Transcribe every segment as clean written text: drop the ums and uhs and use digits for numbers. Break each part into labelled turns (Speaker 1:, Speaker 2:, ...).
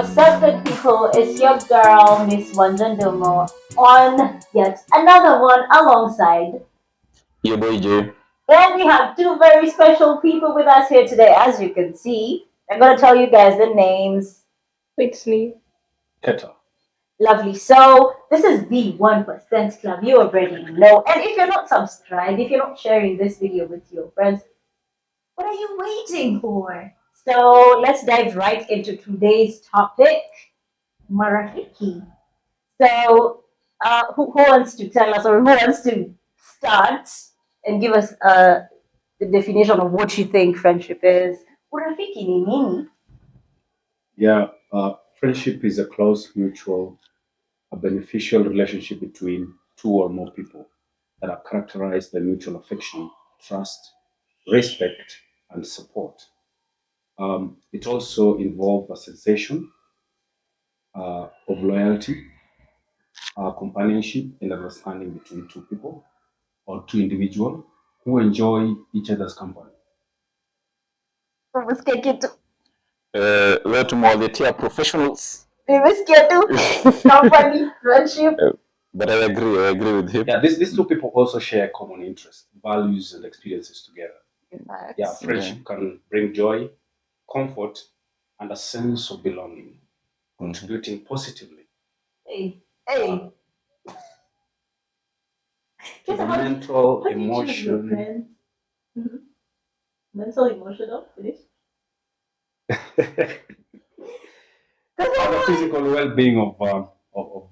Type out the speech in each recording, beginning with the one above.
Speaker 1: What's up, good people? It's your girl, Miss Wanjandomo, on yet another one alongside.
Speaker 2: Your boy Jay.
Speaker 1: And we have two very special people with us here today, as you can see. I'm going to tell you guys the names.
Speaker 3: Whitney.
Speaker 2: Keta.
Speaker 1: Lovely. So, this is the 1% Club. You already know. And if you're not subscribed, if you're not sharing this video with your friends, what are you waiting for? So, let's dive right into today's topic, Marafiki. So, who wants to tell us, or who wants to start and give us the definition of what you think friendship is? Urafiki ni nini?
Speaker 4: Yeah, friendship is a close, mutual, a beneficial relationship between two or more people that are characterized by mutual affection, trust, respect, and support. It also involves a sensation of loyalty, companionship, and understanding between two people or two individuals who enjoy each other's company.
Speaker 1: Umesikia kitu?
Speaker 2: Wetu mwaletea professionals.
Speaker 1: Nimesikia tu. Company, friendship.
Speaker 2: But I agree with him.
Speaker 4: Yeah, these two people also share common interests, values, and experiences together. Yeah, friendship can bring joy, comfort, and a sense of belonging, contributing positively
Speaker 1: Hey.
Speaker 4: to the mental, emotion.
Speaker 1: Mental, emotional, finish.
Speaker 4: And the physical well-being of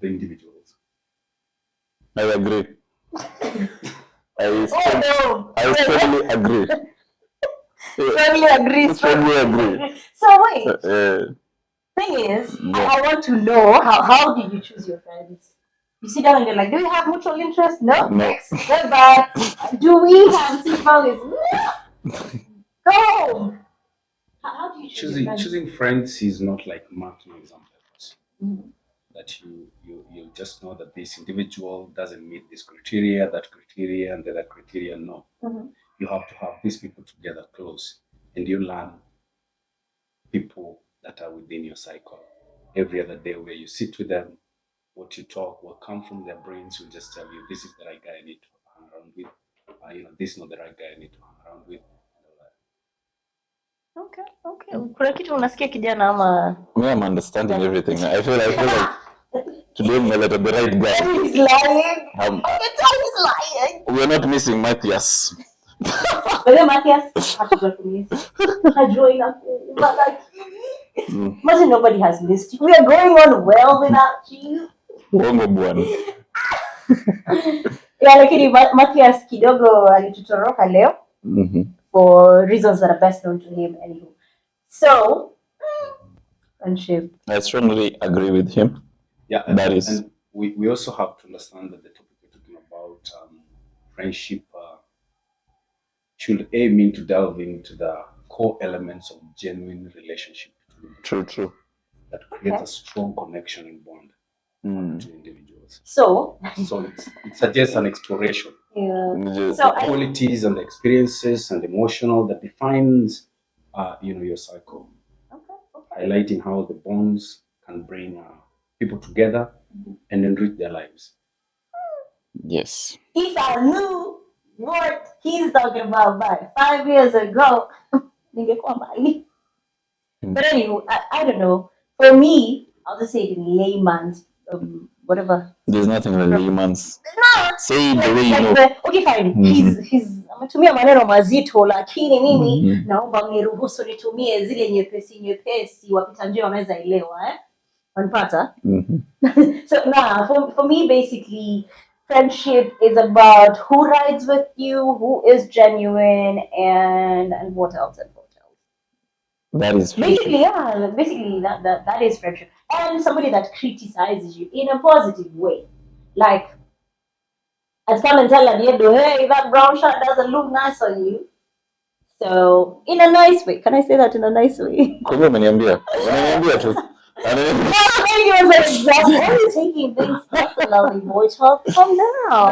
Speaker 4: the individuals.
Speaker 2: I agree. I
Speaker 1: strongly
Speaker 2: agree.
Speaker 1: Strongly agree. So wait. Thing is, I want to know how did you choose your friends? You sit down and you're like, do we have mutual interest? No. Next. Goodbye. Do we have same values? No. Go home. How do you
Speaker 4: choosing friends is not like marking examples. That you just know that this individual doesn't meet this criteria, that criteria, and that criteria. No. You have to have these people together close, and you learn people that are within your cycle. Every other day where you sit with them, what you talk, what comes from their brains will just tell you this is the right guy I need to hang around with. This is not the right guy I need to hang around with.
Speaker 1: Okay. Kuna kitu unasikia kijana ama?
Speaker 2: I'm understanding everything. I feel like today I'm the right guy.
Speaker 1: He's lying. He's lying.
Speaker 2: We're not missing Matthias.
Speaker 1: Wewe Matthias imagine nobody has missed you. We are going on well without you. Yeah, lakini Matthias kidogo alitutoroka leo for reasons that are best known to him anyway. So, friendship.
Speaker 2: I strongly agree with him.
Speaker 4: Yeah, and we also have to understand that the topic we're talking about, friendship, should aim to delve into the core elements of genuine relationship.
Speaker 2: True.
Speaker 4: That creates a strong connection and bond between individuals.
Speaker 1: So
Speaker 4: it suggests an exploration.
Speaker 1: Yeah.
Speaker 4: So the qualities and the experiences and emotional that defines, your cycle. Okay. Highlighting how the bonds can bring people together and enrich their lives.
Speaker 2: Yes.
Speaker 1: If I knew what he's talking about 5 years ago, but anyway, I don't know. For me, I'll just say it in layman's, whatever.
Speaker 2: There's nothing in layman's.
Speaker 1: No.
Speaker 2: Say it the way you know.
Speaker 1: Okay, fine. He's ametumia maneno mazito, lakini mimi naomba mniruhusu nitumie zile nyepesi wapita njia wanaweza elewa, Unapata? So now, for me, basically, friendship is about who rides with you, who is genuine, and what else.
Speaker 2: That is
Speaker 1: basically, that is friendship. And somebody that criticizes you in a positive way. Like, as come and tell Adiedo, hey, that brown shirt doesn't look nice on you. So, in a nice way. Can I say that in a nice way? Maybe it was an example. Why are you taking things personally, boy? Talk from now.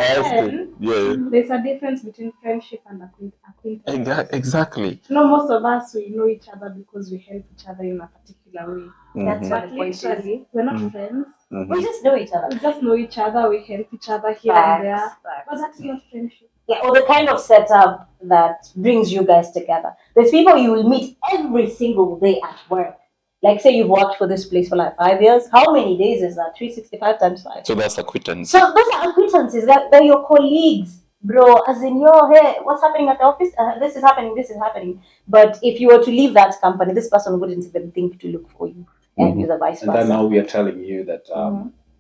Speaker 3: Yeah. There's a difference between friendship and acquaintance.
Speaker 2: Exactly.
Speaker 3: Most of us, we know each other because we help each other in a particular particular way.
Speaker 1: That's
Speaker 3: But
Speaker 1: what the point is.
Speaker 3: literally, we're not
Speaker 2: Mhm.
Speaker 3: friends.
Speaker 1: We just know each other.
Speaker 3: We just know each other. We help each other here and there.
Speaker 1: Facts.
Speaker 3: But that is not friendship.
Speaker 1: Yeah, or the kind of setup that brings you guys together. There's people you will meet every single day at work. Like, say you've worked for this place for like 5 years. How many days is that? 365 times 5.
Speaker 2: So that's acquaintance.
Speaker 1: So those are acquaintances. They're your colleagues, bro. As in, yo, hey, what's happening at the office? This is happening. This is happening. But if you were to leave that company, this person wouldn't even think to look for you, and the vice
Speaker 4: And then
Speaker 1: versa.
Speaker 4: now we are telling you that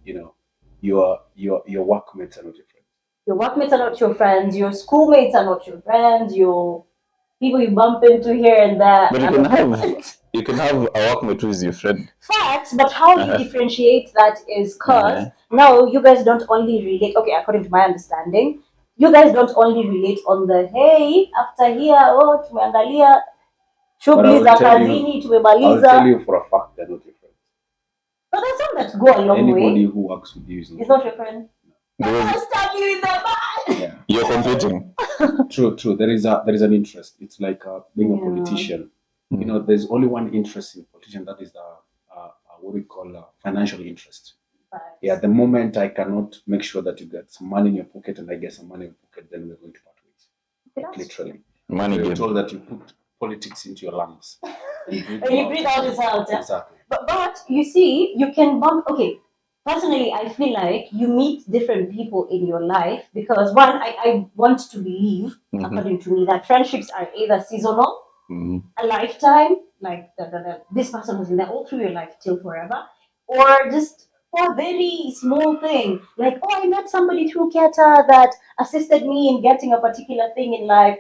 Speaker 4: you know your workmates are not your friends.
Speaker 1: Your workmates are not your friends. Your schoolmates are not your friends. Your people you bump into here and there.
Speaker 2: But
Speaker 1: are
Speaker 2: you can
Speaker 1: not your
Speaker 2: have
Speaker 1: friends.
Speaker 2: you can have a workmate who is your friend.
Speaker 1: Facts, but how you differentiate that is because now you guys don't only relate. Okay, according to my understanding, you guys don't only relate on the hey after here, oh tumeangalia
Speaker 4: But
Speaker 1: shughuli
Speaker 4: I will
Speaker 1: za
Speaker 4: tell you-
Speaker 1: kazini
Speaker 4: I'll tell
Speaker 1: tumemaliza.
Speaker 4: you for a fact they're not your friends.
Speaker 1: But there's some that go a long
Speaker 4: Anybody
Speaker 1: way.
Speaker 4: who works with you is
Speaker 1: It's not your friend.
Speaker 2: Because
Speaker 1: I'll stab you in the back.
Speaker 4: Yeah.
Speaker 2: you're competing.
Speaker 4: True. There is an interest. It's like being a
Speaker 1: Yeah.
Speaker 4: politician. You know, there's only one interest in politician. That is the what we call financial interest.
Speaker 1: Facts.
Speaker 4: Yeah. The moment I cannot make sure that you get some money in your pocket and I get some money in your pocket, then we're going to part ways.
Speaker 1: That's
Speaker 4: Literally.
Speaker 2: Money
Speaker 4: We're
Speaker 2: game.
Speaker 4: told that you put politics into your lungs. And
Speaker 1: When you breathe out, it's out. Yeah?
Speaker 4: Exactly.
Speaker 1: But you see, you can bump. Okay, personally, I feel like you meet different people in your life because one, I want to believe, according to me, that friendships are either seasonal, a lifetime, like this person was in there all through your life till forever, or just for a very small thing, like oh, I met somebody through Keta that assisted me in getting a particular thing in life.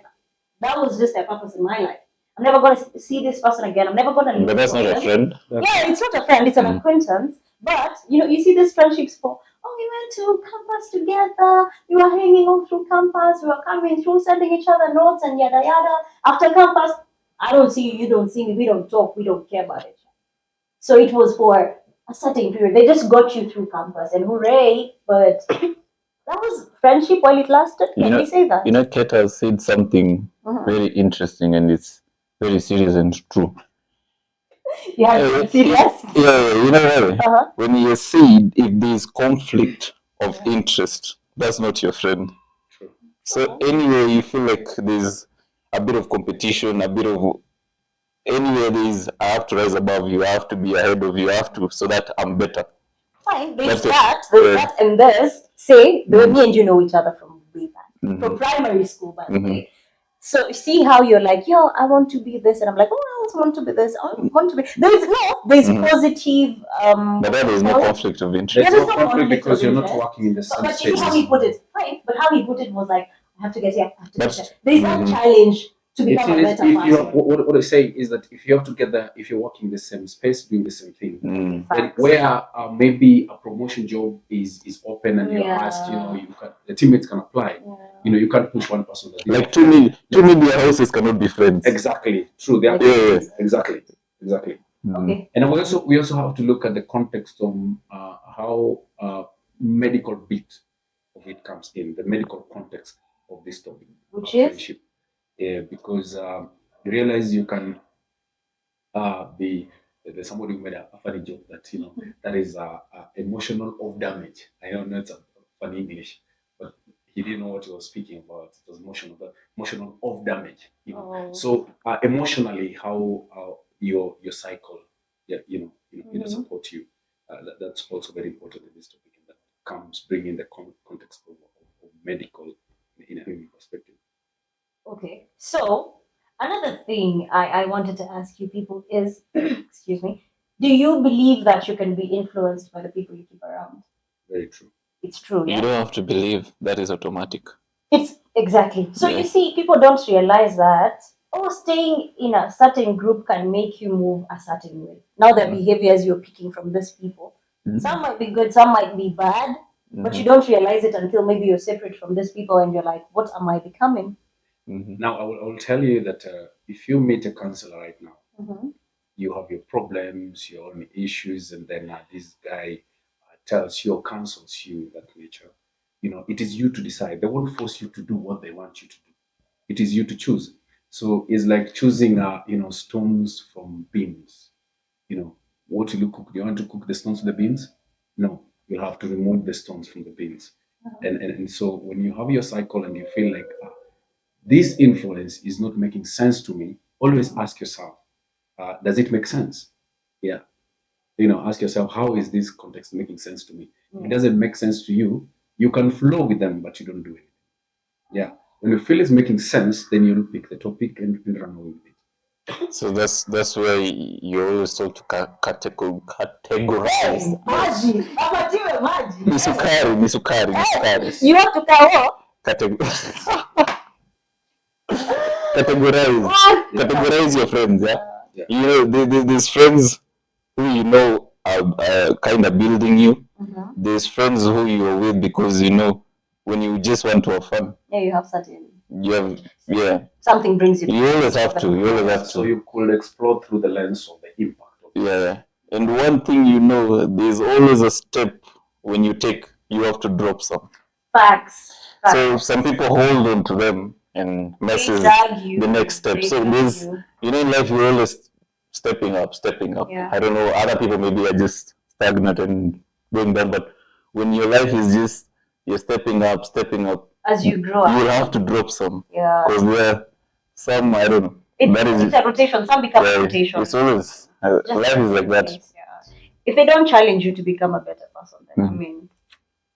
Speaker 1: That was just their purpose in my life. I'm never going to see this person again. I'm never going to.
Speaker 2: But that's not a friend.
Speaker 1: Yeah, it's not a friend, it's an acquaintance. But you see these friendships for we went to campus together, we were hanging all through campus, we were coming through, sending each other notes and yada yada. After campus, I don't see you, you don't see me, we don't talk, we don't care about it. So it was for a certain period. They just got you through campus and hooray, but that was friendship while it lasted. Can we say that?
Speaker 2: You know, Keta said something very interesting, and it's very serious and true.
Speaker 1: Yeah, serious.
Speaker 2: Yeah, you know, when you say if there's conflict of interest, that's not your friend.
Speaker 4: True.
Speaker 2: So anyway, you feel like there's a bit of competition, a bit of anywhere there's I have to rise above you, I have to be ahead of you, I have to so that I'm better.
Speaker 1: Fine, there's
Speaker 2: That's it.
Speaker 1: there's that, and there's say me and you know each other from way back, from primary school, by the way. So see how you're like, yo, I want to be this, and I'm like, oh, I also want to be this. I want to be. There's positive.
Speaker 2: But then there's no conflict of interest.
Speaker 4: There's
Speaker 1: there's
Speaker 4: no
Speaker 1: no
Speaker 4: conflict
Speaker 1: conflict
Speaker 4: because
Speaker 1: of
Speaker 4: you're not
Speaker 1: interest.
Speaker 4: working in the same
Speaker 1: But you see how
Speaker 4: space.
Speaker 1: he put it, fine. But how he put it was like, I have to get here. I have to get
Speaker 2: But-
Speaker 1: here. There's that challenge to
Speaker 4: It
Speaker 1: become a
Speaker 4: is,
Speaker 1: better
Speaker 4: if you
Speaker 1: person.
Speaker 4: what I say is that if you have to get there, if you're working in the same space doing the same thing, then
Speaker 1: Facts.
Speaker 4: where maybe a promotion job is open and you're asked, you can, the teammates can apply. You can't push one person.
Speaker 2: Like two media houses cannot be friends.
Speaker 4: Exactly. True. They are
Speaker 2: Yeah.
Speaker 4: Exactly.
Speaker 1: Okay.
Speaker 4: And we also have to look at the context of how medical bit of it comes in, the medical context of this topic,
Speaker 1: Which
Speaker 4: of
Speaker 1: is?
Speaker 4: friendship. Yeah, because you realize you can be there's somebody who made a funny joke that that is emotional of damage. I don't know it's a funny English, but he didn't know what he was speaking about. It was emotional of damage. So emotionally, how your cycle, support you. That's also very important in this topic, and that comes bringing the context of medical in a human perspective.
Speaker 1: Okay. So another thing I wanted to ask you people is, excuse me, do you believe that you can be influenced by the people you keep around?
Speaker 4: Very true.
Speaker 1: It's true.
Speaker 2: You
Speaker 1: Yeah.
Speaker 2: don't have to believe that is automatic.
Speaker 1: It's exactly. So
Speaker 2: Yeah.
Speaker 1: you see, people don't realize that staying in a certain group can make you move a certain way. Now the behaviors you're picking from these people, some might be good, some might be bad, but you don't realize it until maybe you're separate from these people and you're like, what am I becoming?
Speaker 4: Now, I will tell you that if you meet a counselor right now, you have your problems, your own issues, and then this guy tells you or counsels you in that nature. It is you to decide. They won't force you to do what they want you to do. It is you to choose. So it's like choosing, stones from beams. what will you cook? Do you want to cook the stones with the beans? No, you'll have to remove the stones from the beans. And so when you have your cycle and you feel like this influence is not making sense to me, always ask yourself, does it make sense? Yeah. Ask yourself, how is this context making sense to me? If it doesn't make sense to you, you can flow with them, but you don't do it. Yeah. When you feel it's making sense, then you pick the topic and run away with it.
Speaker 2: So that's where you're always told to categorize. Misukari.
Speaker 1: You have to
Speaker 2: categorize your friends. Yeah. There's friends who are kind of building you. There's friends who you're with because when you just want to have fun.
Speaker 1: Yeah, you have certain.
Speaker 2: Something
Speaker 1: brings you.
Speaker 2: You always have to.
Speaker 4: So you could explore through the lens of the impact.
Speaker 2: And one thing there's always a step when you have to drop some
Speaker 1: Facts.
Speaker 2: So some people hold on to them and messes the next step. So there's in life you're always stepping up.
Speaker 1: Yeah.
Speaker 2: I don't know, other people maybe are just stagnant and going down, but when your life is just you're stepping up.
Speaker 1: As you grow up,
Speaker 2: you have to drop some.
Speaker 1: Yeah.
Speaker 2: Because there are some, I don't know.
Speaker 1: It's a rotation. Some become a rotation.
Speaker 2: It's always life is like that.
Speaker 1: Yeah. If they don't challenge you to become a better person, then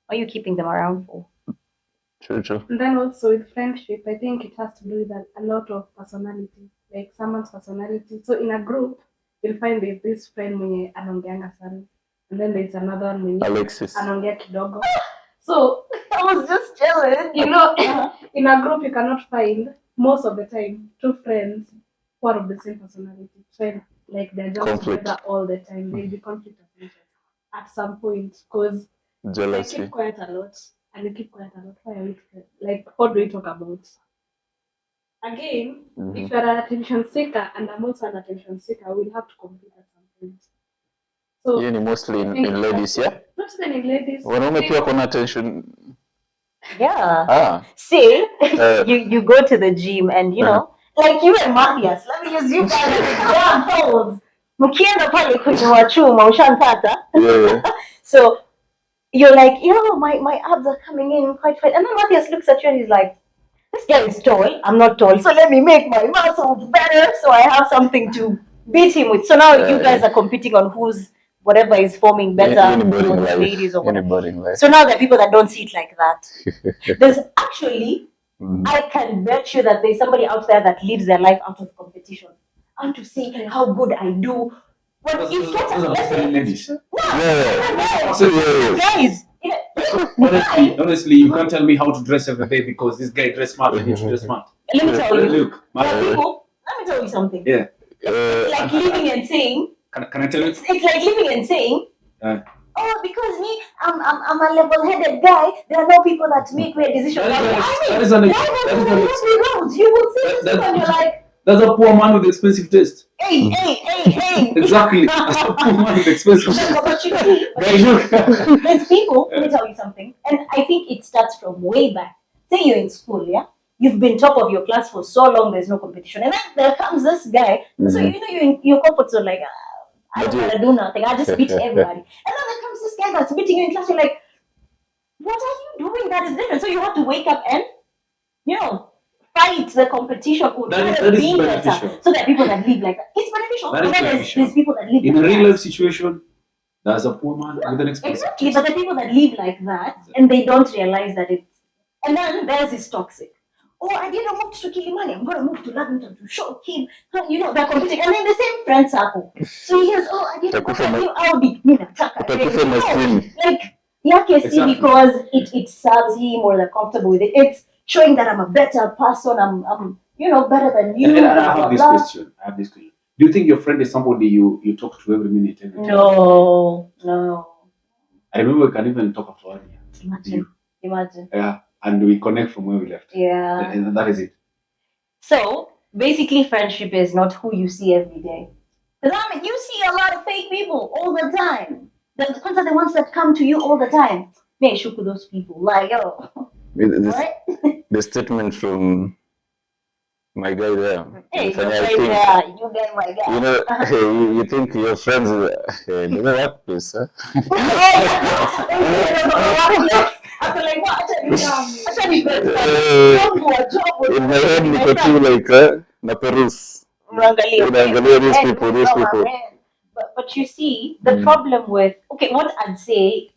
Speaker 1: what are you keeping them around for?
Speaker 2: True.
Speaker 3: And then also with friendship, I think it has to do with a lot of personality, like someone's personality. So in a group, you'll find there's this friend mwenye anaongeanga sana, and then there's another one mwenye
Speaker 2: Alexis
Speaker 3: anaongea kidogo. So
Speaker 1: I was just jealous.
Speaker 3: In a group you cannot find most of the time two friends who are of the same personality. So like they're just together all the time. There'll be conflict of interest at some point because
Speaker 2: jealousy.
Speaker 3: They keep quiet a lot. And you keep quiet a lot. Why are we like? What do we talk about? Again, if you're an attention seeker and I'm also an attention seeker, we'll have to compete at some point. So
Speaker 2: mostly in ladies, yeah?
Speaker 3: Not even in ladies.
Speaker 2: Wanaume pia kuna attention.
Speaker 1: Yeah. See, you go to the gym and like you and Matthias, let me use you guys as examples. Mkienda pale kunywa chuma ushanpata. So you're like, my abs are coming in quite fine. And then Matthias looks at you and he's like, this guy is tall. I'm not tall. So let me make my muscles better so I have something to beat him with. So now you guys are competing on who's whatever is forming better for the ladies or whatever. So now there are people that don't see it like that. There's actually, I can bet you that there's somebody out there that lives their life out of competition. And to see how good I do. But if
Speaker 4: guys, honestly, you can't tell me how to dress every day because this guy dressed smart and you should dress smart.
Speaker 1: Let me tell you.
Speaker 4: Look,
Speaker 1: let me tell you something.
Speaker 4: Yeah.
Speaker 1: It's like living and saying.
Speaker 4: Can I tell you?
Speaker 1: It's like living and saying. Because me, I'm a level-headed guy. There are no people that make weird decisions. You will see this and you're like.
Speaker 4: That's a poor man with expensive taste.
Speaker 1: Hey.
Speaker 4: Exactly. That's a poor man with expensive taste.
Speaker 1: There's people, let me tell you something, and I think it starts from way back. Say you're in school, yeah? You've been top of your class for so long, there's no competition. And then there comes this guy, so you're in your comfort zone, like, I don't want to do nothing, I just beat everybody. And then there comes this guy that's beating you in class, you're like, what are you doing that is different? So you have to wake up and, fight the competition or try to be better. So there are people that live like that. It's beneficial. And then there's people that live
Speaker 4: in a real life situation. There's a poor man with an expensive.
Speaker 1: Exactly, but the people that live like that and they don't realize that it's. And then there's this toxic. I didn't move to Kilimani. I'm gonna move to Lavington to show him. They're competing, and then the same friend circle. So he hears, I didn't go to Audi. Like because it serves him or they're comfortable with it. It's showing that I'm a better person, I'm better than you.
Speaker 4: And I have this question. Do you think your friend is somebody you talk to every minute?
Speaker 1: No.
Speaker 4: I remember we can even talk after 1 year.
Speaker 1: Imagine.
Speaker 4: Yeah, and we connect from where we left.
Speaker 1: Yeah.
Speaker 4: And that is it.
Speaker 1: So basically, friendship is not who you see every day. Because you see a lot of fake people all the time. The ones are the ones that come to you all the time. May shook with those people. Like,
Speaker 2: The statement from My guy there.
Speaker 1: Hey, you
Speaker 2: Funny, I
Speaker 1: guys
Speaker 2: think,
Speaker 1: there. You guys, my guy.
Speaker 2: you know, you think your friends in the workplace, huh?
Speaker 1: After like what? Actually,
Speaker 2: In my head, niko tu like, na perus. Unaangalia these people, these people.
Speaker 1: But you see, the problem with what I'd say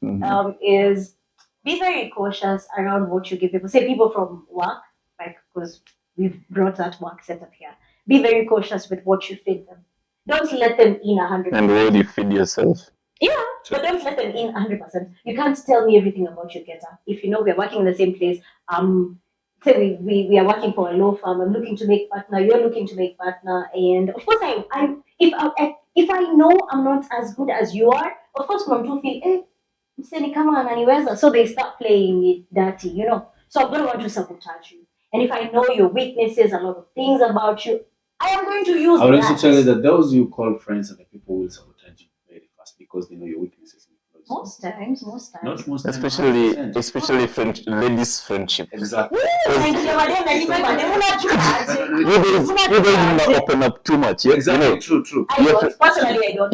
Speaker 1: is be very cautious around what you give people. Say people from work, like because we've brought that work setup here. Be very cautious with what you feed them. Don't let them in 100%.
Speaker 2: And where do you feed yourself?
Speaker 1: Yeah, but don't let them in 100%. You can't tell me everything about your getter. If you know we're working in the same place, say we are working for a law firm, I'm looking to make partner, you're looking to make partner, and of course if I know I'm not as good as you are, of course mom do feel mseni kama ananiweza, so they start playing it dirty, you know. So I'm gonna want to sabotage you. And if I know your weaknesses, a lot of things about you, I am going to use
Speaker 4: I would
Speaker 1: that.
Speaker 4: also tell you that those you call friends are the people who will sabotage you very fast because they know your weaknesses.
Speaker 1: Most times.
Speaker 4: Not most times.
Speaker 2: Especially ladies' friendship.
Speaker 4: Exactly.
Speaker 2: You don't open up too much. Yeah?
Speaker 4: Exactly.
Speaker 2: You know,
Speaker 4: True.
Speaker 1: I don't. Personally, I don't.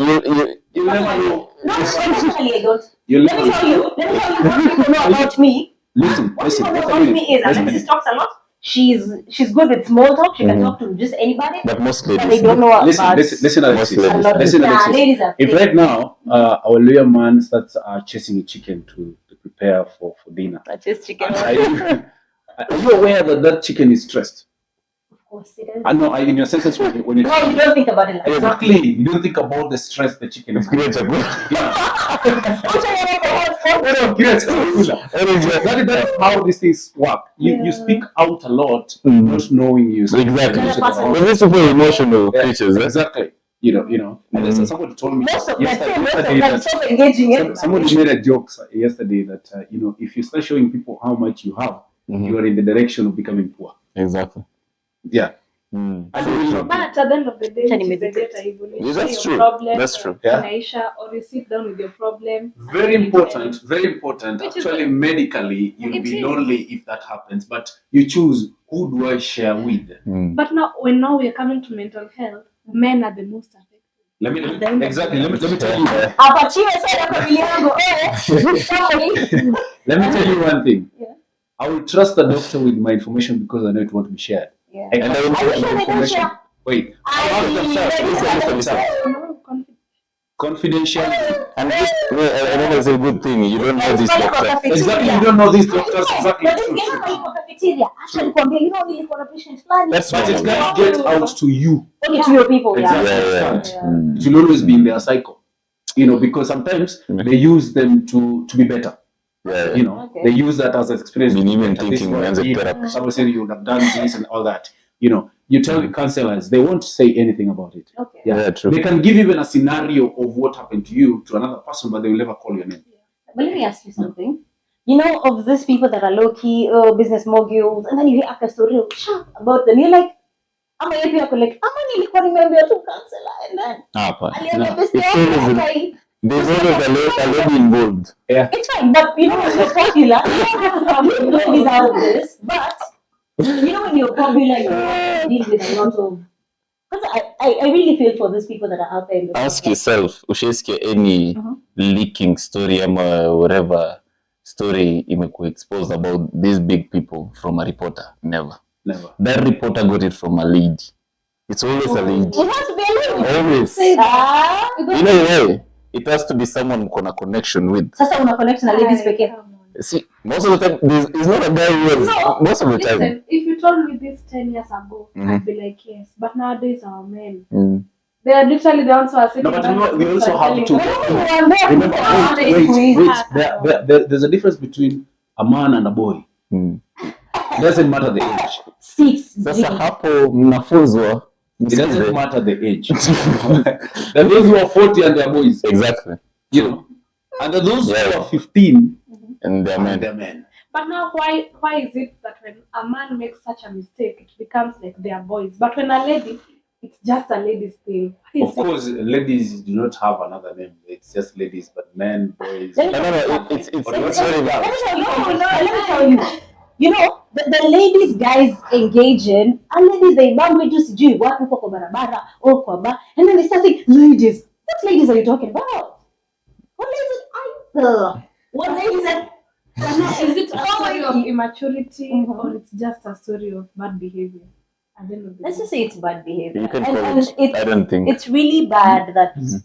Speaker 4: You never know.
Speaker 1: No, personally, I don't.
Speaker 4: You
Speaker 1: Let me tell you what people know about me.
Speaker 4: Listen.
Speaker 1: What people know about me is Alexis talks a lot. She's good with small talk. She can talk to just anybody.
Speaker 2: but most
Speaker 1: But
Speaker 2: ladies.
Speaker 1: they don't know about.
Speaker 4: Listen, Alexis.
Speaker 2: Listen,
Speaker 1: Nah, ladies are
Speaker 4: If
Speaker 1: fake.
Speaker 4: right now our lawyer man starts chasing a chicken to prepare for dinner,
Speaker 1: Just chicken.
Speaker 4: are you aware that chicken is stressed?
Speaker 1: Of course it is.
Speaker 4: I know. In your senses, when you
Speaker 1: No, you don't think about it like that.
Speaker 4: exactly, you don't think about the stress the chicken is. That's how these things work. You speak out a lot, not knowing you.
Speaker 2: Exactly.
Speaker 1: But
Speaker 2: these people are emotional creatures.
Speaker 4: Exactly. You know. And somebody told me
Speaker 1: most of them
Speaker 4: yesterday
Speaker 1: so engaging.
Speaker 4: somebody made a joke yesterday that if you start showing people how much you have, you are in the direction of becoming poor.
Speaker 2: Exactly.
Speaker 4: Yeah.
Speaker 3: But at the end of the day,
Speaker 2: That's true.
Speaker 3: Problem,
Speaker 2: That's true.
Speaker 3: Inaisha, or you sit down with your problem.
Speaker 4: Very important. Actually, medically, you'll be lonely if that happens. But you choose who do I share with.
Speaker 3: But now we are coming to mental health, men are the most affected. Let me tell you.
Speaker 4: Let me tell you one thing.
Speaker 3: Yeah.
Speaker 4: I will trust the doctor with my information because I know it won't be shared.
Speaker 1: Yeah.
Speaker 4: And I will share my information. Wait. Confidential.
Speaker 2: And that is a good thing. You don't know this doctor.
Speaker 4: Exactly. You don't know these doctors. Exactly.
Speaker 2: That's
Speaker 4: But it can get out to you.
Speaker 1: Okay, to your people.
Speaker 4: Exactly.
Speaker 1: Yeah.
Speaker 4: It will always be in their cycle. Because sometimes they use them to be better.
Speaker 2: Yeah.
Speaker 4: They use that as an experience.
Speaker 2: Even thinking
Speaker 4: somebody said you would have done this and all that. You tell the counselors, they won't say anything about it.
Speaker 1: Okay.
Speaker 2: Yeah, true.
Speaker 4: They can give even a scenario of what happened to you to another person, but they will never call your name.
Speaker 1: But let me ask you something. You know, of these people that are low key, business moguls, and then you hear a story about them, you're like, I'm a remember to counselor, and then
Speaker 2: there's always a lady involved.
Speaker 4: Yeah.
Speaker 1: It's fine, but it's popular. Nobody's out of this, but when you're popular, you deal with a lot of. Because I really feel for those people that are out there.
Speaker 2: Ask yourself, ushesikia any leaking story or whatever story imekuwa exposed about these big people from a reporter? Never. That reporter got it from a lead. It's always a lead.
Speaker 1: It has to be a lead.
Speaker 2: Always. You know why? It has to be someone who a connection with.
Speaker 1: Sasa una connection na ladies pekee.
Speaker 2: See, most of the time, it's not a guy who has, most of the time.
Speaker 3: Listen, if you told me this 10 years ago, I'd be like, yes. But nowadays, our men, they are literally the ones who are sitting.
Speaker 4: No, but we also have to. Wait. There's a difference between a man and a boy. Doesn't matter the age.
Speaker 1: 6.
Speaker 2: Sasa hapo mnafunzwa.
Speaker 4: It doesn't matter the age. There are those who are 40 and they are boys.
Speaker 2: Exactly.
Speaker 4: And there are those who are 15
Speaker 2: and they're men.
Speaker 3: But now, why is it that when a man makes such a mistake, it becomes like they are boys? But when a lady, it's just a lady's thing.
Speaker 4: Of course, ladies do not have another name. It's just ladies, but men, boys.
Speaker 2: No, it's very bad.
Speaker 1: Let me tell you. you know, the ladies guys engage in, and ladies they bump into sijui wapi huko kwa barabara or kwa bar, and then they start saying, ladies, what ladies are you talking about? What ladies? What ladies are?
Speaker 3: Is it a story of immaturity
Speaker 1: Mhm.
Speaker 3: or it's just a story of bad behavior? At the end of the
Speaker 1: Let's
Speaker 3: day?
Speaker 1: just say it's bad behavior.
Speaker 2: You can
Speaker 1: and,
Speaker 2: call
Speaker 1: and
Speaker 2: it.
Speaker 1: it's,
Speaker 2: I don't think.
Speaker 1: it's really bad that
Speaker 2: Mhm.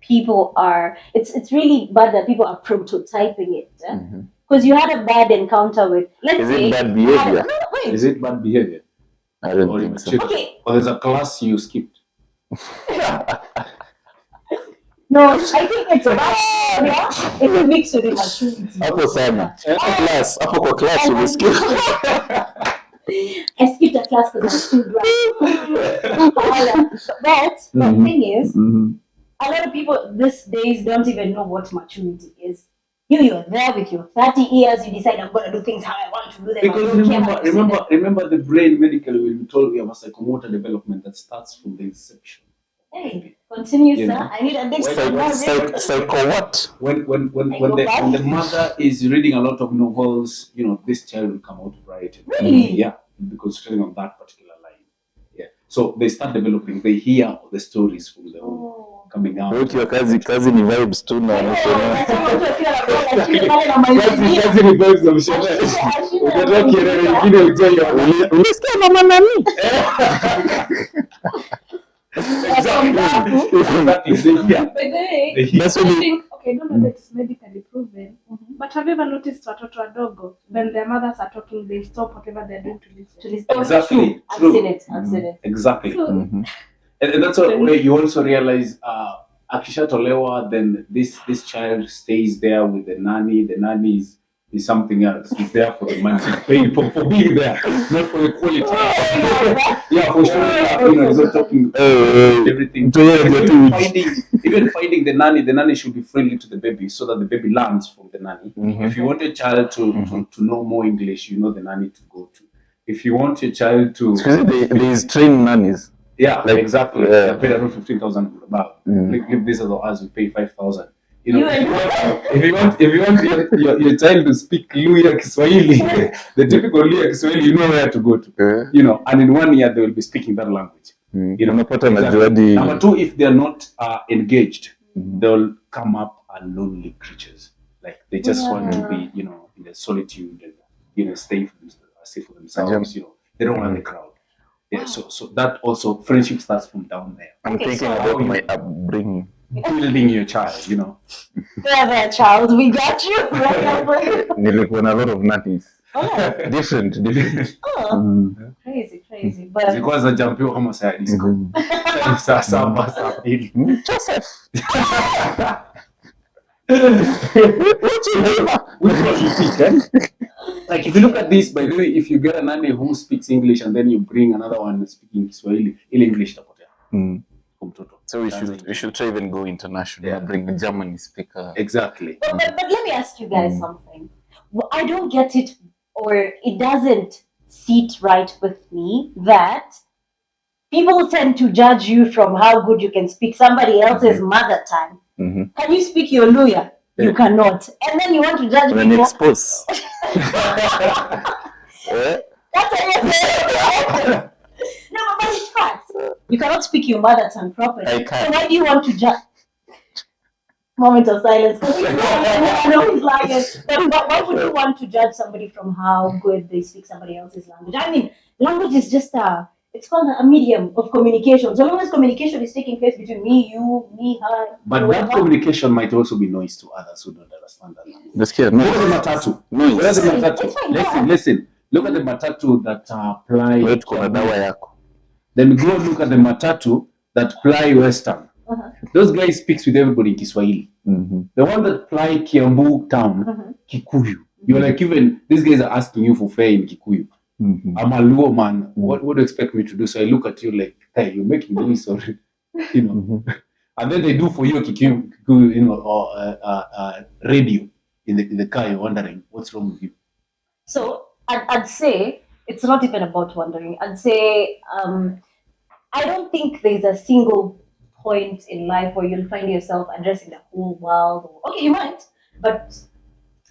Speaker 1: people are. It's really bad that people are prototyping it.
Speaker 2: Mhm.
Speaker 1: Because you had a bad encounter with. Let's
Speaker 2: Is
Speaker 1: say
Speaker 2: it bad behavior?
Speaker 1: No, wait.
Speaker 4: Is it bad behavior?
Speaker 2: I don't
Speaker 4: Or
Speaker 2: think so.
Speaker 4: immaturity?
Speaker 1: Okay.
Speaker 4: Or there's a class you skipped?
Speaker 1: No, I think it's bad. Yeah, it's a mix with immaturity.
Speaker 2: Hapo sana. Class. Hapo kwa class
Speaker 1: And-
Speaker 2: umesikia.
Speaker 1: I skipped a class because I was too drunk. But the thing is, a lot of people these days don't even know what maturity is. You're there with your 30 years, you decide I'm gonna do things how I want to do them.
Speaker 4: Because remember the brain medically we told we have a psychomotor development that starts from the inception.
Speaker 1: Hey, continue,
Speaker 4: You
Speaker 1: sir.
Speaker 4: know.
Speaker 1: I need a next
Speaker 2: Psycho what?
Speaker 4: When the mother is reading a lot of novels, you know, this child will come out bright.
Speaker 1: Really?
Speaker 4: Yeah, because concentrating on that particular line. Yeah. So they start developing, they hear the stories from the home coming out.
Speaker 2: Wote kazi ni vibes tu na
Speaker 4: Kazi ni vibes za mshahara. Unataka kielele kingine ujue
Speaker 2: ulisikia mama nani?
Speaker 4: Exactly. Yeah.
Speaker 3: By the way,
Speaker 2: That's what
Speaker 3: I
Speaker 2: you-
Speaker 3: think, okay, I don't know that it's medically proven, but have you ever noticed watoto wadogo, when their mothers are talking, they stop whatever they're doing to listen?
Speaker 4: Exactly.
Speaker 1: I've
Speaker 4: True.
Speaker 1: seen it. I've seen it.
Speaker 4: Exactly.
Speaker 3: So,
Speaker 4: And that's where you also realize akishatolewa, then this child stays there with the nanny. The nanny is something else. He's there for the money. He's paying for being there, not for the quality. Yeah, for sure. You know, he's not talking everything. Even finding the nanny should be friendly to the baby so that the baby learns from the nanny. If you want a child to know more English, you know the nanny to go to. If you want your child to,
Speaker 2: there is trained nannies.
Speaker 4: yeah,
Speaker 2: Like,
Speaker 4: exactly.
Speaker 2: yeah.
Speaker 4: They paid around 15,000 about. Leave this as we pay 5,000. You know, if you want your child to speak Luya Kiswahili, the typical Luya Kiswahili, you know where to go to. You know, and in 1 year they will be speaking that language. You know, exactly. Number two, if they're not engaged, they'll come up as lonely creatures. Like they just want to be, you know, in the solitude and, you know, stay for themselves. You know, they don't want the crowd. Yeah, so that also friendship starts from down there.
Speaker 2: I'm thinking about my upbringing.
Speaker 4: Building your child, you know.
Speaker 1: There, child, we got you. Right.
Speaker 2: Nilikuwa na a lot of nannies. Different.
Speaker 1: Crazy. But
Speaker 4: Zilikuwa zinajampiwa kama saa ya disco. Saa saba, saa mbili.
Speaker 2: Joseph.
Speaker 4: Which one you pick, eh? Like if you look at this, by the way, if you get a nanny who speaks English and then you bring another one speaking Kiswahili, ile English itapotea. Kwa mtoto.
Speaker 2: So we should try even go international.
Speaker 4: Yeah.
Speaker 2: Bring a German speaker.
Speaker 4: Exactly.
Speaker 1: but let me ask you guys something. Well, I don't get it, or it doesn't sit right with me that people tend to judge you from how good you can speak somebody else's mother tongue. Can you speak your Luya? You cannot. And then you want to judge
Speaker 2: When
Speaker 1: people.
Speaker 2: expose.
Speaker 1: That's what you're saying. No, but it's facts. You cannot speak your mother tongue properly.
Speaker 2: I can't.
Speaker 1: So why do you want to judge? Moment of silence. Because I know he's lying. But why would you want to judge somebody from how good they speak somebody else's language? I mean, language is just it's called a medium of communication. So long as communication is taking place between me, you, me, her.
Speaker 4: But that communication might also be noise to others who don't understand that language.
Speaker 2: Nasikia
Speaker 4: Look at the matatu. Look at the matatu.
Speaker 1: It's fine,
Speaker 4: Listen. Look at the matatu that ply.
Speaker 2: wewe tuko na dawa yako.
Speaker 4: Then go look at the matatu that ply Western. Those guys speaks with everybody in Kiswahili. The one that ply Kiambu town, Kikuyu. You're like, even these guys are asking you for fare in Kikuyu. I'm a Luo man. What do you expect me to do? So I look at you like, hey, you're making noise already, you know. And then they do for you Kikuyu, you know, or radio in the car. You're wondering what's wrong with you.
Speaker 1: So I'd say it's not even about wondering. I'd say I don't think there's a single point in life where you'll find yourself addressing the whole world. Okay, you might, but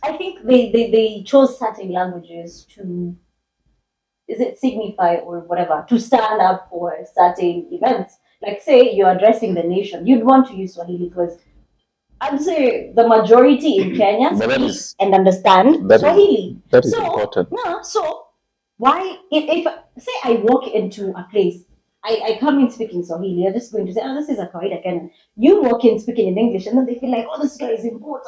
Speaker 1: I think they chose certain languages to, is it signify or whatever, to stand up for certain events. Like say you're addressing the nation, you'd want to use Swahili because I'd say the majority in Kenya
Speaker 2: But that
Speaker 1: speak
Speaker 2: is-
Speaker 1: and understand Swahili.
Speaker 2: that is
Speaker 1: so
Speaker 2: important.
Speaker 1: no, so why if say I walk into a place, I come in speaking Swahili, you're just going to say, oh, this is a kawaida Kenyan. You walk in speaking in English, and then they feel like, oh, this guy is important.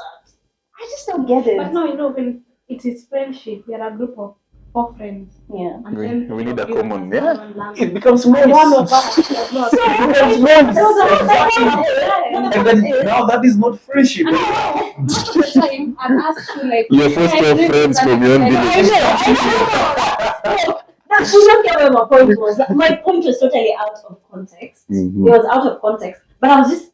Speaker 1: I just don't get it.
Speaker 3: But no, when it is friendship, you're a group of 4 friends.
Speaker 1: Yeah.
Speaker 3: And
Speaker 2: We-
Speaker 3: then
Speaker 2: we need a
Speaker 3: you
Speaker 2: common-
Speaker 3: understand
Speaker 2: yeah.
Speaker 3: one language.
Speaker 4: It becomes
Speaker 3: And
Speaker 4: more.
Speaker 3: one of us does not.
Speaker 1: So,
Speaker 4: It becomes
Speaker 1: no,
Speaker 4: more. And then now that is not friendship.
Speaker 3: Most of the time, I've asked you like,
Speaker 2: You're supposed to have friends from your own
Speaker 1: I
Speaker 2: village.
Speaker 1: know. That's exactly where my point was. My point was totally out of context.
Speaker 2: Mhm.
Speaker 1: It was out of context. But I was just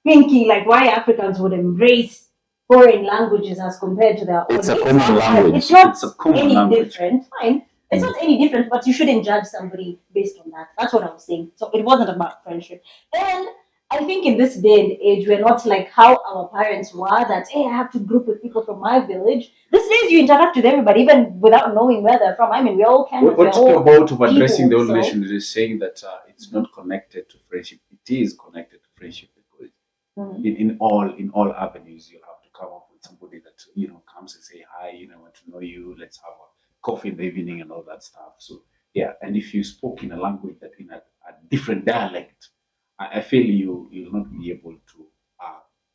Speaker 1: thinking like why Africans would embrace foreign languages as compared to their own.
Speaker 2: It's a common
Speaker 1: not,
Speaker 2: language.
Speaker 1: It's not
Speaker 4: It's a common
Speaker 1: any
Speaker 4: language.
Speaker 1: different. Fine. It's not any different, but you shouldn't judge somebody based on that. That's what I was saying. So it wasn't about friendship. And I think in this day and age, we're not like how our parents were that, hey, I have to group with people from my village. These days, you interact with everybody, even without knowing where they're from. I mean, we're all kind of,
Speaker 4: What
Speaker 1: we're
Speaker 4: talking
Speaker 1: all
Speaker 4: about of addressing the
Speaker 1: people,
Speaker 4: whole
Speaker 1: so-
Speaker 4: nation is saying that it's not connected to friendship. It is connected to friendship because
Speaker 1: Mhm.
Speaker 4: in all avenues you'll have to come up with somebody that comes and say hi, I want to know you, let's have a coffee in the evening and all that stuff. So yeah, and if you spoke in a language that in a different dialect, I feel you'll not be able to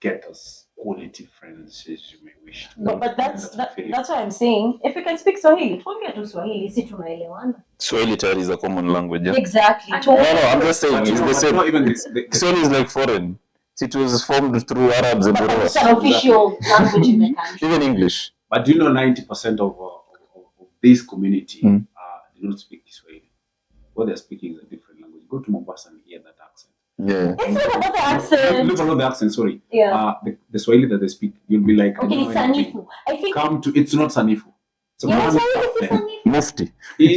Speaker 4: get as quality friends as you may wish to.
Speaker 1: But that's
Speaker 4: my feeling.
Speaker 1: that's what I'm saying. If you can speak Swahili, tuongea tu Swahili, si tunaelewana.
Speaker 2: Swahili tayari is a common language. Yeah?
Speaker 1: Exactly.
Speaker 3: And
Speaker 2: No, I'm just saying
Speaker 4: But
Speaker 2: it's the
Speaker 4: but
Speaker 2: same.
Speaker 4: not even the
Speaker 2: Swahili is like foreign. It was formed through Arabs and
Speaker 1: But it's
Speaker 2: Berbers.
Speaker 1: an official language in the country.
Speaker 2: Even English.
Speaker 4: But do you know 90% of this community
Speaker 2: Mm.
Speaker 4: do not speak Kiswahili? What they're speaking is a different language. Go to Mombasa and hear that accent.
Speaker 2: Yeah.
Speaker 1: It's not about the
Speaker 4: Look
Speaker 1: accent.
Speaker 4: at the accent, sorry.
Speaker 1: Yeah.
Speaker 4: The Swahili that they speak, you'll be like, I
Speaker 1: Okay,
Speaker 4: don't
Speaker 1: it's
Speaker 4: know anything.
Speaker 1: Sanifu. I think.
Speaker 4: Come to, it's not Sanifu. It's a
Speaker 1: Yeah,
Speaker 4: man-
Speaker 1: Swahili is Sanifu.
Speaker 2: Mufti.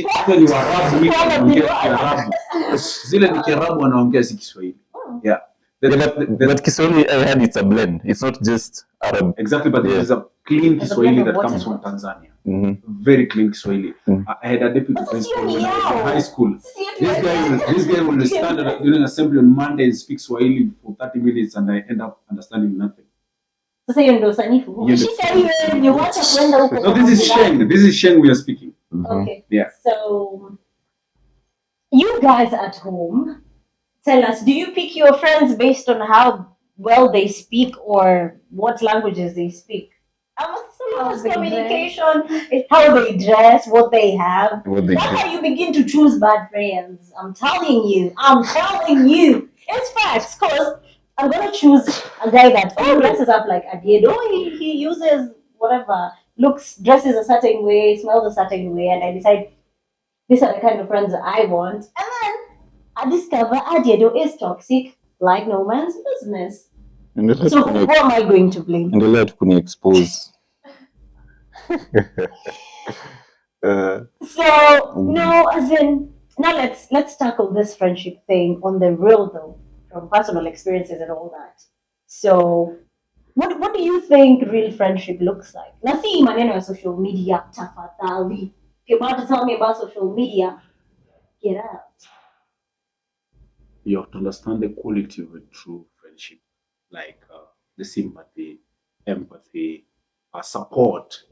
Speaker 4: Hata ni Waarabu hivi
Speaker 1: Probably.
Speaker 4: wanaongea Kiarabu. Zile ni Kiarabu wanaongea si Kiswahili.
Speaker 1: Oh.
Speaker 4: Yeah.
Speaker 2: But Kiswahili, I heard it's a blend. It's not just Arab.
Speaker 4: Exactly, but
Speaker 2: Yeah.
Speaker 4: there's a clean
Speaker 1: There's a
Speaker 4: Kiswahili
Speaker 1: blend of
Speaker 4: that
Speaker 1: what
Speaker 4: comes
Speaker 1: and
Speaker 4: from
Speaker 1: what.
Speaker 4: Tanzania.
Speaker 2: Mm-hmm.
Speaker 4: Very clean Kiswahili.
Speaker 2: Mm.
Speaker 4: I had a deputy
Speaker 1: But that's
Speaker 4: principal
Speaker 1: you
Speaker 4: when I was in
Speaker 1: now.
Speaker 4: high school.
Speaker 1: See,
Speaker 4: This guy will stand during assembly on Monday and speak Swahili for 30 minutes and I end up understanding nothing.
Speaker 1: Sasa hiyo ndio Sanifu.
Speaker 4: Hiyo ndio
Speaker 1: Shika hiyo ni wacha kwenda huko.
Speaker 4: No, this is Sheng. This is Sheng we are speaking.
Speaker 1: Okay.
Speaker 4: Yeah.
Speaker 1: So, you guys at home, tell us, do you pick your friends based on how well they speak or what languages they speak? I must say,
Speaker 3: How
Speaker 1: it's
Speaker 3: they
Speaker 1: communication, it's how they dress, what they have.
Speaker 2: What they
Speaker 1: That's
Speaker 2: do.
Speaker 1: how you begin to choose bad friends. I'm telling you. It's facts. Because I'm going to choose a guy that dresses up like Adiedo. He uses whatever, dresses a certain way, smells a certain way, and I decide these are the kind of friends that I want. And then I discover Adiedo is toxic, like no man's business. So who am I going to blame?
Speaker 2: Endelea tu kuni expose.
Speaker 1: So no, as in now let's tackle this friendship thing on the real though, from personal experiences and all that. So what do you think real friendship looks like? Na si maneno ya social media tafadhali. If you're about to tell me about social media, get out.
Speaker 4: You have to understand the quality of a true friendship, like the sympathy, empathy, support.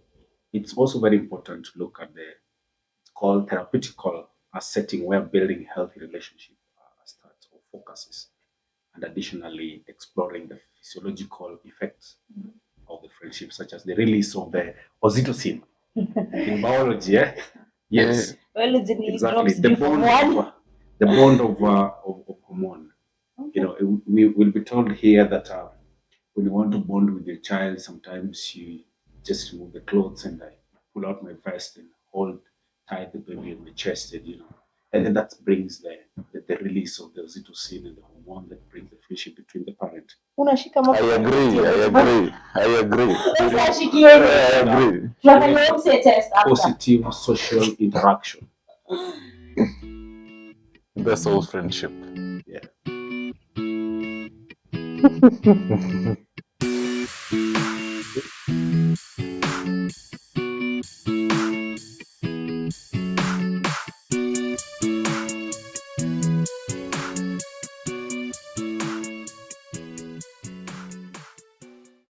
Speaker 4: It's also very important to look at it's called therapeutical setting where building healthy relationship starts or focuses, and additionally exploring the physiological effects of the friendship, such as the release of the oxytocin in biology. Yeah? Yes,
Speaker 1: Well, it's in
Speaker 4: exactly.
Speaker 1: drops
Speaker 4: The
Speaker 1: different
Speaker 4: bond,
Speaker 1: one.
Speaker 4: the bond of hormone. We will be told here that when you want to bond with your child, sometimes you just remove the clothes and I pull out my vest and hold tight the baby in the chest, and then that brings the release of the oxytocin and the hormone that brings the friendship between the parent.
Speaker 1: Unashika
Speaker 2: I agree.
Speaker 1: Sasa shikieni.
Speaker 2: I agree.
Speaker 1: Tunafanya umse test after.
Speaker 4: Positive social interaction.
Speaker 2: That's all friendship.
Speaker 4: Yeah.